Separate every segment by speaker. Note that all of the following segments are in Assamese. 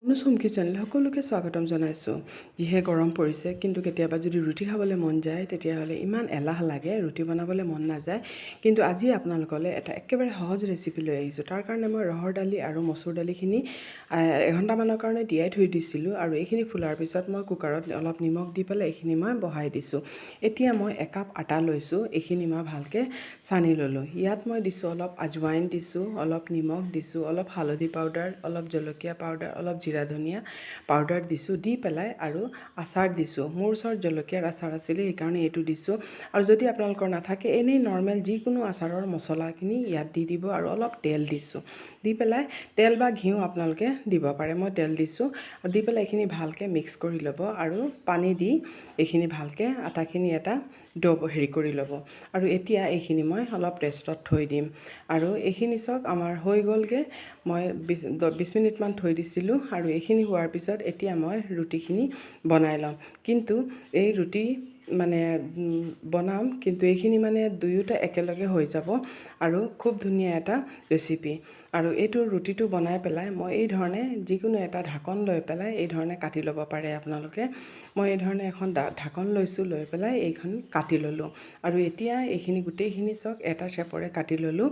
Speaker 1: অনুচম কিচেনলৈ সকলোকে স্বাগতম জনাইছোঁ। যিহে গৰম পৰিছে, কিন্তু কেতিয়াবা যদি ৰুটি খাবলৈ মন যায় তেতিয়াহ'লে ইমান এলাহ লাগে, ৰুটি বনাবলৈ মন নাযায়। কিন্তু আজি আপোনালোকলৈ এটা একেবাৰে সহজ ৰেচিপি লৈ আহিছোঁ। তাৰ কাৰণে মই ৰহৰ দালি আৰু মচুৰ দালিখিনি এঘণ্টামানৰ কাৰণে তিয়াই থৈ দিছিলোঁ, আৰু এইখিনি ফুলাৰ পিছত মই কুকাৰত অলপ নিমখ দি পেলাই এইখিনি মই বহাই দিছোঁ। এতিয়া মই একাপ আটা লৈছোঁ, এইখিনি মই ভালকৈ সানি ল'লোঁ। ইয়াত মই দিছোঁ অলপ আজৱাইন দিছোঁ, অলপ নিমখ দিছোঁ, অলপ হালধি পাউডাৰ, অলপ জলকীয়া পাউডাৰ, অলপ জিৰা ধনিয়া পাউডাৰ দিছোঁ, দি পেলাই আৰু আচাৰ দিছোঁ। মোৰ ওচৰত জলকীয়াৰ আচাৰ আছিলে, সেইকাৰণে এইটো দিছোঁ। আৰু যদি আপোনালোকৰ নাথাকে, এনেই নৰ্মেল যিকোনো আচাৰৰ মছলাখিনি ইয়াত দি দিব, আৰু অলপ তেল দিছোঁ। দি পেলাই তেল বা ঘিউ আপোনালোকে দিব পাৰে, মই তেল দিছোঁ। আৰু দি পেলাই এইখিনি ভালকৈ মিক্স কৰি ল'ব, আৰু পানী দি এইখিনি ভালকৈ আটাখিনি এটা হেৰি কৰি ল'ব। আৰু এতিয়া এইখিনি মই অলপ ৰেষ্টত থৈ দিম। আৰু এইখিনি চাওক আমাৰ হৈ গ'লগৈ। মই 20 মিনিটমান থৈ দিছিলোঁ, আৰু এইখিনি হোৱাৰ পিছত এতিয়া মই ৰুটিখিনি বনাই ল'ম। কিন্তু এই ৰুটি বনাম, কিন্তু এইখিনি দুয়োটা একেলগে হৈ যাব, আৰু খুব ধুনীয়া এটা ৰেচিপি। আৰু এইটো ৰুটিটো বনাই পেলাই মই এই ধৰণে যিকোনো এটা ঢাকন লৈ পেলাই এই ধৰণে কাটি ল'ব পাৰে আপোনালোকে। মই এই ধৰণে এখন ঢাকন লৈছোঁ, লৈ পেলাই এইখন কাটি ল'লোঁ। আৰু এতিয়া এইখিনি গোটেইখিনি চাওক এটা শ্বেপৰে কাটি ল'লোঁ।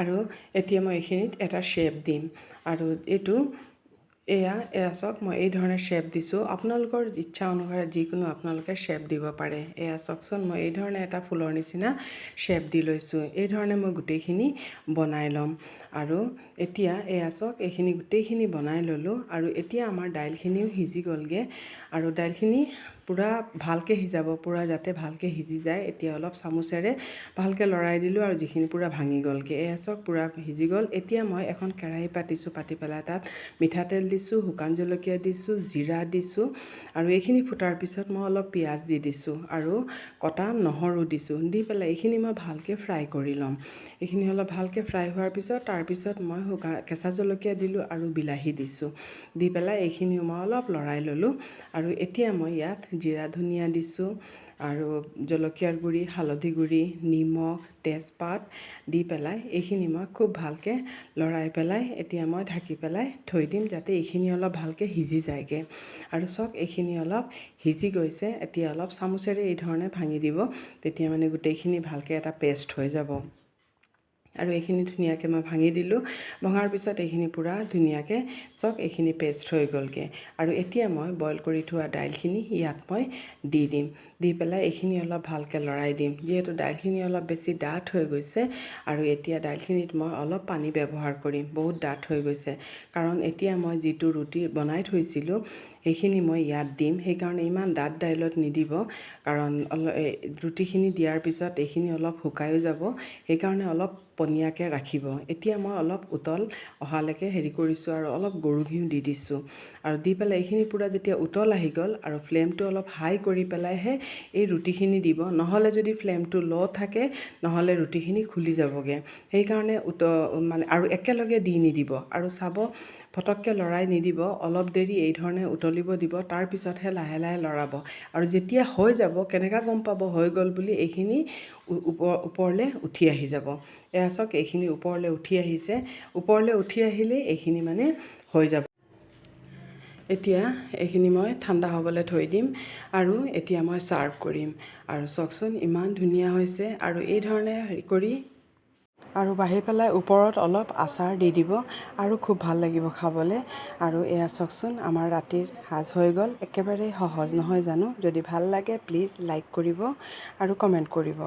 Speaker 1: আৰু এতিয়া মই এইখিনিত এটা শ্বেপ দিম, আৰু এইটো এয়া চাওক মই এই ধৰণে শ্বেপ দিছোঁ। আপোনালোকৰ ইচ্ছা অনুসাৰে যিকোনো আপোনালোকে শ্বেপ দিব পাৰে। এয়া চাওকচোন, মই এই ধৰণে এটা ফুলৰ নিচিনা শ্বেপ দি লৈছোঁ। এই ধৰণে মই গোটেইখিনি বনাই ল'ম। আৰু এতিয়া এয়া চাওক, এইখিনি গোটেইখিনি বনাই ল'লোঁ। আৰু এতিয়া আমাৰ দাইলখিনিও সিজি গ'লগৈ, আৰু দাইলখিনি পূৰা ভালকৈ সিজাব, পূৰা যাতে ভালকৈ সিজি যায়। এতিয়া অলপ চামুচেৰে ভালকৈ লৰাই দিলোঁ, আৰু যিখিনি পূৰা ভাঙি গ'লগৈ। এয়া চাওক পূৰা সিজি গ'ল। এতিয়া মই এখন কেৰাহী পাতিছোঁ, পাতি পেলাই তাত মিঠাতেল দিছোঁ, শুকান জলকীয়া দিছোঁ, জিৰা দিছোঁ, আৰু এইখিনি ফুটাৰ পিছত মই অলপ পিঁয়াজ দি দিছোঁ, আৰু কটা নহৰু দিছোঁ। দি পেলাই এইখিনি মই ভালকৈ ফ্ৰাই কৰি ল'ম। এইখিনি অলপ ভালকৈ ফ্ৰাই হোৱাৰ পিছত তাৰপিছত মই কেঁচা জলকীয়া দিলোঁ, আৰু বিলাহী দিছোঁ। দি পেলাই এইখিনিও মই অলপ লৰাই ল'লোঁ। আৰু এতিয়া মই ইয়াত জিৰা ধনিয়া দিছোঁ, আৰু জলকীয়াৰ গুড়ি, হালধি গুড়ি, নিমখ, তেজপাত দি পেলাই এইখিনি মই খুব ভালকৈ লৰাই পেলাই এতিয়া মই ঢাকি পেলাই থৈ দিম, যাতে এইখিনি অলপ ভালকৈ সিজি যায়গৈ। আৰু চাওক এইখিনি অলপ সিজি গৈছে। এতিয়া অলপ চামুচেৰে এই ধৰণে ভাঙি দিব, তেতিয়া গোটেইখিনি ভালকৈ এটা পেষ্ট হৈ যাব। আৰু এইখিনি ধুনীয়াকৈ মই ভাঙি দিলোঁ। ভঙাৰ পিছত এইখিনি পূৰা ধুনীয়াকৈ চাওক এইখিনি পেষ্ট হৈ গ'লগৈ। আৰু এতিয়া মই বইল কৰি থোৱা দাইলখিনি ইয়াত মই দি দিম। দি পেলাই এইখিনি অলপ ভালকৈ লৰাই দিম, যিহেতু দাইলখিনি অলপ বেছি ডাঠ হৈ গৈছে। আৰু এতিয়া দাইলখিনিত মই অলপ পানী ব্যৱহাৰ কৰিম, বহুত ডাঠ হৈ গৈছে। কাৰণ এতিয়া মই যিটো ৰুটি বনাই থৈছিলোঁ সেইখিনি মই ইয়াত দিম, সেইকাৰণে ইমান ডাঠ দাইলত নিদিব। কাৰণ ৰুটিখিনি দিয়াৰ পিছত এইখিনি অলপ শুকায়ো যাব, সেইকাৰণে অলপ পনীয়াকৈ ৰাখিব। এতিয়া মই অলপ উতল অহালৈকে হেৰি কৰিছোঁ, আৰু অলপ গৰু ঘিউ দি দিছোঁ। আৰু দি পেলাই এইখিনি পূৰা যেতিয়া উতল আহি গ'ল, আৰু ফ্লেমটো অলপ হাই কৰি পেলাইহে এই ৰুটিখিনি দিব। নহ'লে যদি ফ্লেমটো ল' থাকে, নহ'লে ৰুটিখিনি খুলি যাবগৈ। সেইকাৰণে আৰু একেলগে দি নিদিব, আৰু চাব ফটককৈ লৰাই নিদিব, অলপ দেৰি এই ধৰণে উতলিব দিব, তাৰপিছতহে লাহে লাহে লৰাব। আৰু যেতিয়া হৈ যাব, কেনেকৈ গম পাব হৈ গ'ল বুলি, এইখিনি ওপৰলৈ উঠি আহি যাব। এয়া চাওক এইখিনি ওপৰলৈ উঠি আহিছে। ওপৰলৈ উঠি আহিলে এইখিনি হৈ যাব। এতিয়া এইখিনি মই ঠাণ্ডা হ'বলৈ থৈ দিম, আৰু এতিয়া মই ছাৰ্ভ কৰিম। আৰু চাওকচোন ইমান ধুনীয়া হৈছে। আৰু এই ধৰণে হেৰি কৰি আৰু বাঢ়ি পেলাই ওপৰত অলপ আচাৰ দি দিব, আৰু খুব ভাল লাগিব খাবলৈ। আৰু এয়া চাওকচোন আমাৰ ৰাতিৰ সাজ হৈ গ'ল। একেবাৰে সহজ নহয় জানো? যদি ভাল লাগে প্লিজ লাইক কৰিব আৰু কমেণ্ট কৰিব।